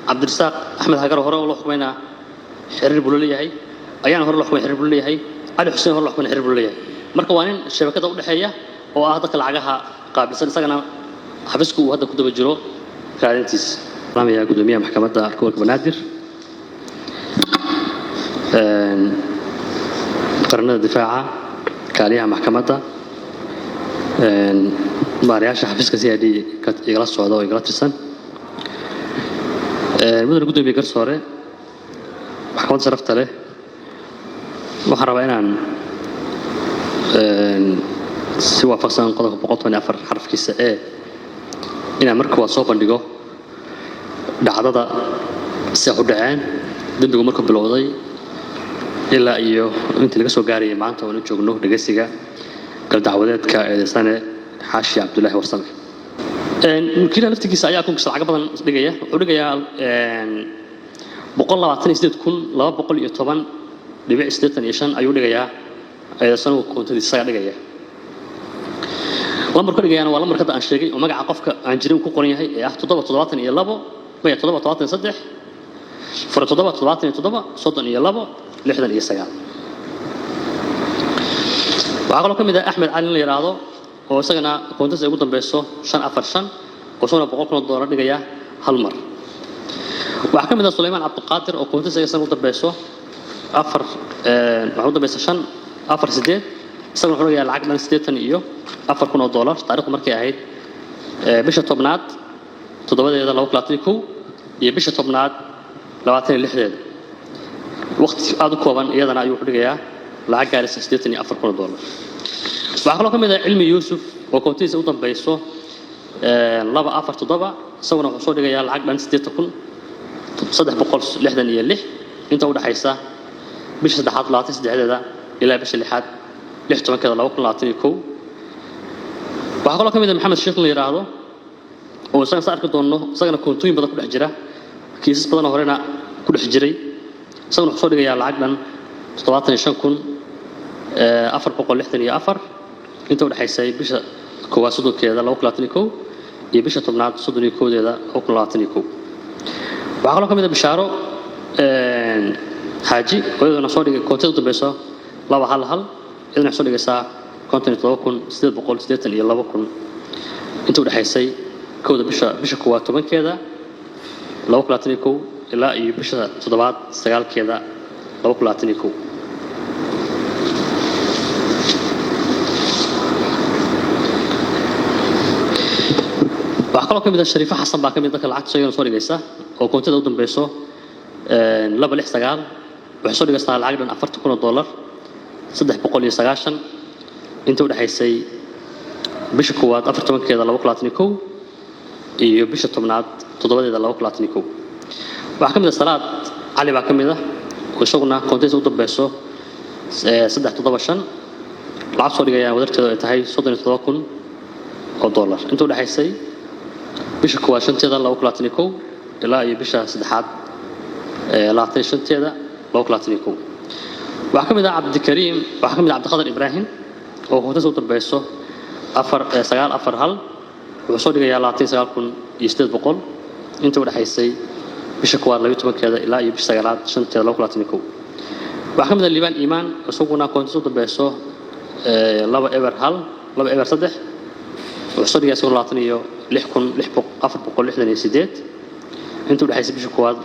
عبد الرزاق أحمد هاجر هراء الله حكمنا حرر بوليه هاي أيانا هراء الله حكمنا حرر بوليه هاي علي حسين هراء الله حكمنا حرر بوليه مركوانين الشبكة أول حياة وهذا كل عجها قابل سنة حبسكوا وهذا كده بجرو كارنتيس رامي يا قدومية محكمة الكوك بنادر قرنا الدفاع كاليها محكمة مارياش حبسك زيادي كت إغلاق السعودة وإغلاق السن مدن قدومية قرصورة محكمة صرفت له وحربين عن سوى فصل قضاء بقطة نفر حرف كيسة إن مركب صوفا ديجو دعادة سيحود عين دندقو مركب بالوضي إلا إيو أنت اللي قصوا قاري معناته ونجوك نوه دقسيقا قال دعوذات كسنة حاشي عبد الله وصلك ممكن نفتي كيسة أياكم كسر عقبا دقيقة ودقيقة بقول الله عطني سديد كل لا بقول يطبعا لبيع سديد يشان أيو دقيقة أيضا سنة كنت تساعد دقيقة لما كل جينا والله مركز أنشجي ومجا عقفك أنجري وكقرنيه هي تضبط يلبو ما تضبط صدح فرت تضبط صدق يلبو لحدا يسجع وعقله كم إذا أحمد علي اللي يراده وسجنا كنت سيقول بيسو شن أفرشن وصونا بقول الدولار نجيا هالمر وحكم إذا سليمان عبد القادر وكنت سيقول بيسو أفر معود بيسو شن أفر سديد سجنا حرية العقد من سديتني إيوه $4,000 taariikhdu markay ahayd bisha tobnaad 7deeda 2021 iyo bisha tobnaad 26deeda waqti aad u kooban iyadana ayuu ku dhigayaa lacag gaaraysa $84,000 waxa kaloo kamid ah cilmi yuusuf oo koontiisa u dambayso 247 isaguna wuxuu soo dhigayaa lacag dhan $8,366 inta u dhaxaysa bisha 23deeda ilaa bisha 6 2021 waxaa kaloo kamid ah maxamed sheekh la yiraahdo oo isaga saarka doono isagana koontooyin badan ku dhex jira kiisas badan oo horena ku dhex jiray isaguna wuxuu soo dhigayaa lacag dhan $75,464 inta u dhaxaysay bisha koowaad sodonkeeda 2021 iyo bisha tobnaad 31deeda 2021 waxaa kaloo kamid ah bishaaro xaaji oo iyaduna soo dhigay koontada u dambayso 211 iyaduna soo dhigaysaa $782,000 inta u dhaxaysay kooda bisha koowaad 10keeda 2021 ilaa iyo bisha toddobaad 9keeda 2021 waxa kaloo kamid ah Shariifa Xasan baa kamid dadka lacagta soo dhigaysa oo koontada u dambayso 269 waxay soo dhigaysaa lacag dhan $40,000 $390 inta u dhaxaysay bisha koowaad 14keeda 2021 iyo bisha tobnaad 7deeda 2021 waxa kamid ah Salaad Cali baa kamid ah oo isaguna koontiisa u dambayso 375 lacag soo dhigaya wadarteedu ay tahay $37,000 inta u dhaxaysay bisha koowaad 5teeda 2021 ilaa iyo bisha saddexaad 25teeda 2021 waxa kamid ah Cabdikariim waxa kamid ah Cabdiqaadir Ibraahim oo koontiisa u dambayso 941 wuxuu soo dhigayaa $29,800 inta u dhaxaysay bisha koowaad 12keeda ilaa iyo bisha 9aad 5teeda 2021 waxa kamid ah Liibaan Iimaan isaguna koontiisa u dambayso 2 eber 3 wuxuu soo dhigayaa $26,468 inta u dhaxaysay bisha koowaad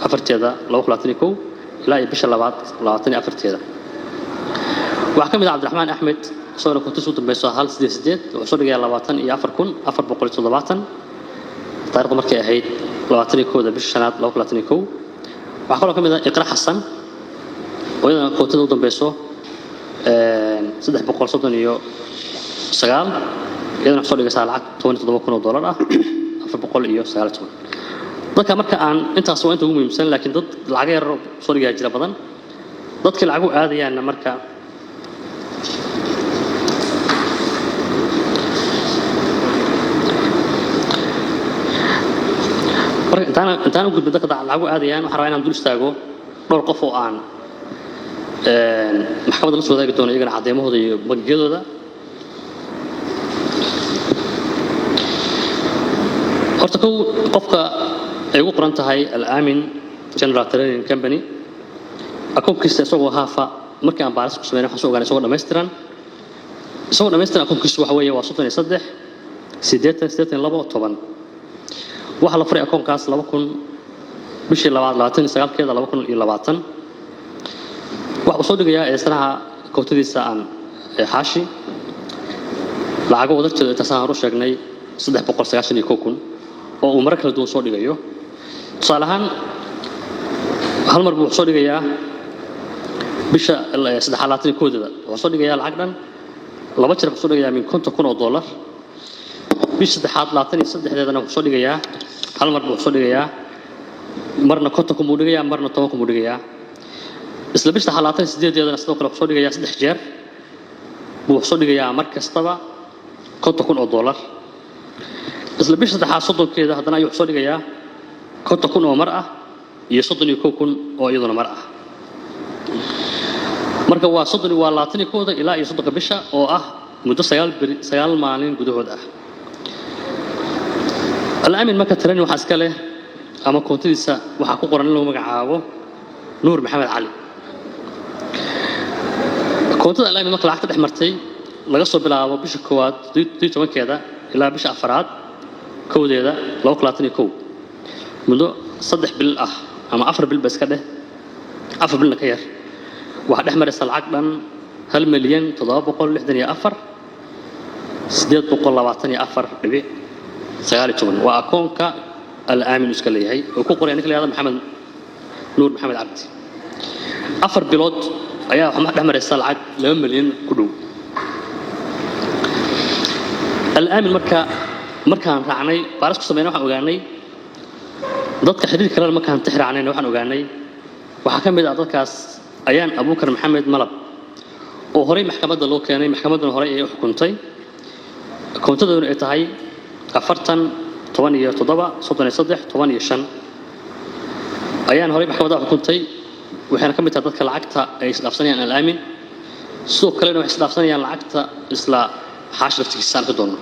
4teeda 2021 ilaa iyo bisha labaad 24teeda waxa kamid ah Cabdiraxmaan Axmed soo koontiisa u dambayso 188 wuxuu soo dhigayaa $24,470 taariikhdu markay ahayd 21 bisha shanaad 2021 waxa kaloo kamid ah Iqra Xasan oo iyadana koontiisa u dambayso 339 iyadana soo dhigaysaa lacag $27,000 ah $419 dadka marka aan intaas waa inta ugu muhiimsan laakiin dad lacag yar soo dhigaya jira badan dadka lacag u aadayaan marka intaan u gudbin dadka lacag u aadayaan waxaan rabaa inaan dul istaago dhowr qof oo aan maxkamadda la soo wadaagi doono iyagana caddeymahooda iyo magaciyadooda horta qofka ay ugu qoran tahay Al-Amin General Trading Company akoonkiisa isagoo haafa markii aan baaris ku sameeyay waxaan soo ogaanay isagoo dhameystiran akoonkiisa waxa weeye waa 33 882 waxa la furay akoonkaas 2000 bishii 29keeda 2020 waxa uu soo dhigayaa eesanaha koobtadiisa aan xaashi lacago wadarteeda intaasaan hor u sheegnay 391 oo uu mar kala duwan soo dhigayo tusaale ahaan hal mar buu soo dhigayaa bisha 321 wuxuu soo dhigayaa lacag dhan laba jeer soo dhigayaa min $50,000 bisha 323deedana wuxuu soo dhigayaa hal mar buu soo dhigayaa marna $50,000 buu dhigayaa marna $10,000 buu dhigayaa isla bisha 328deedana sidoo kale wuxuu soo dhigayaa 3 jeer buu soo dhigayaa mar kastaba $50,000 isla bisha 330keeda haddana ayuu soo dhigayaa $50,000 oo mar ah iyo 31,000 oo iyaduna mar ah marka waa 21 ilaa iyo 30 bisha oo ah muddo 9 maalin gudahood ah Al-Amin marka tirani waxa iska leh ama koontadiisa waxa ku qoran in lagu magacaabo Nuur Maxamed Cali koontada Al-Amin marka lacagta dhex martay laga soo bilaabo bisha koowaad 12keeda ilaa bisha afraad koodeeda 2021 muddo 3 bil ah ama 4 bil bas ka dheh 4 bilna ka yar waxa dhex maraysa lacag dhan 1,764,824.9 waa akoonka Al-Amin iska leeyahay oo ku qoran ninka leeyahay Maxamed Nuur Maxamed Cabdi 4 bilood ayaa waxa dhex maraysa lacag 2 milyan ku dhow Al-Amin markaan raacnay baaris ku sameeyay waxaan ogaanay dadka xiriirka kale markaan tixraacnay waxaan ogaanay waxa ka mid ah dadkaas ayaan Abuukar Maxamed Malab oo horey maxkamadda loo keenay maxkamaddan horey ay xukuntay koontaduna ay tahay 417 ayaan horey maxkamadda xukuntay waxaana ka mid tahay dadka lacagta ay isdhaafsanayaan Al-Amin sidoo kalena waxay isdhaafsanayaan lacagta isla xaash laftigiisa ka doono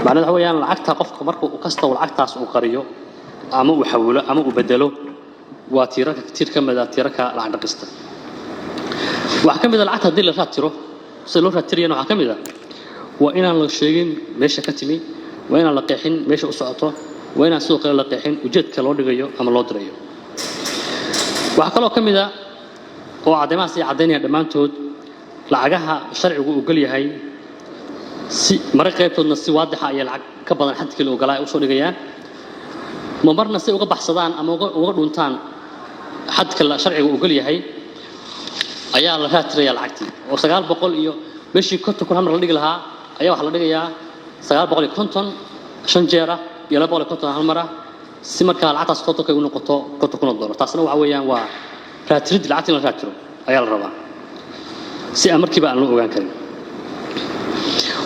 macnaheedu waxa weeyaan lacagta qofka markuu kasta lacagtaas uu qariyo ama uu xawilo ama uu bedelo waa tiir ka mid ah tiirarka lacag dhaqista waxa ka mid ah lacagta hadii la raatiro si loo raatiriyana waxa ka mid ah waa inaan la sheegin meesha ka timi waa inaan la qeexin meesha u socoto waa inaan sidoo kale la qeexin ujeedka loo dhigayo ama loo dirayo waxa kale oo ka mid ah oo cadeymahaas ay cadeynayaan dhammaantood lacagaha sharcigu u gal yahay si marka qaybtoodna si waadix ah ay lacag ka badan xadkii loo galay u soo dhigayaan marna si uga baxsadaan ama uga dhuntaan xadka la sharcigu u gal yahay ayaa la raatiraya lacagtii oo 900 iyo meeshii $50,000 la dhigi lahaa ayaa waxa la dhigayaa 950 5 jeer iyo 250 hal mar ah si marka lacagtaas totalka ay u noqoto $50,000 taasna waxa weeyaan waa raatirid lacagta la raatiro ayaa la rabaa si aan markiiba aan loo ogaan karin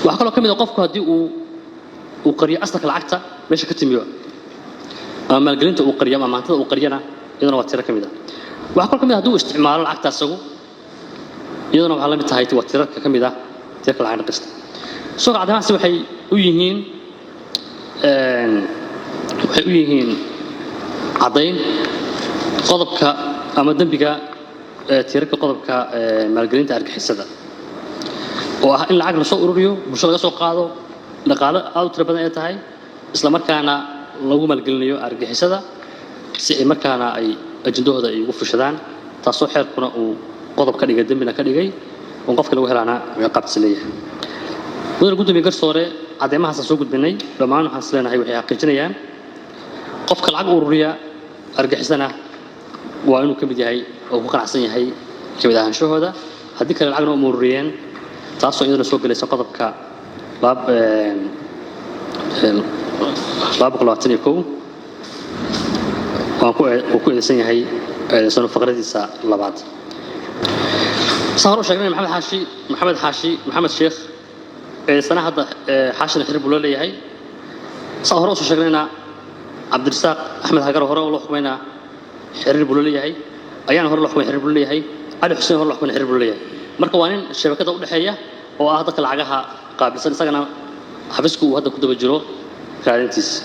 waxa kale oo kamid ah qofku hadii uu qariyo asalka lacagta meesha ka timiyo ama maalgelinta uu qariyo ama maantada uu qariyana iyadana waa tiro kamid ah waxa kale kamid ah hadii uu isticmaalo lacagta asagu iyadana waxa la mid tahay waa tiro kamid ah tirka lacag dhaqista soo cadamaasi waxay u yihiin cadayn qodobka ama dambiga tirka qodobka maalgelinta argixisada oo ah in lacag la soo ururiyo bulshada laga soo qaado dhaqaale aad u tiro badan ay tahay isla markaana lagu maalgelinayo argixisada si ay markaana ay ajandahooda ay ugu fushadaan taasoo xeerkuna uu qodob ka dhigay dambina ka dhigay oo qofka lagu helaana ciqaabtiisa leeyahay wadada gudoomiye garsoore cadeymahaas soo gudbinay dhammaan waxaan isleenahay waxay xaqiijinayaan qofka lacag ururiya argixisana waa inuu kamid yahay oo ku qanacsan yahay kamid ahaanshahooda haddii kale lacagna u ururiyeen taasoo iyadana soo galaysa qodobka 221 waan ku eedeysan yahay sano faqradiisa labaad sahro sheegnay maxamed sheekh sana hadda xaashina xiriir buu leeyahay sahro soo sheegnayna Cabdirasaaq Axmed Hagar hore oo loo xumayna xiriir buu leeyahay ayaan hore loo xumay xiriir buu leeyahay Ali Xuseen hore loo xumay xiriir buu leeyahay marka waa nin shabakada u dhaxeeya oo ah dadka lacagaha qaabilsan isagana xabisku uu hadda ku daba jiro raadintiisa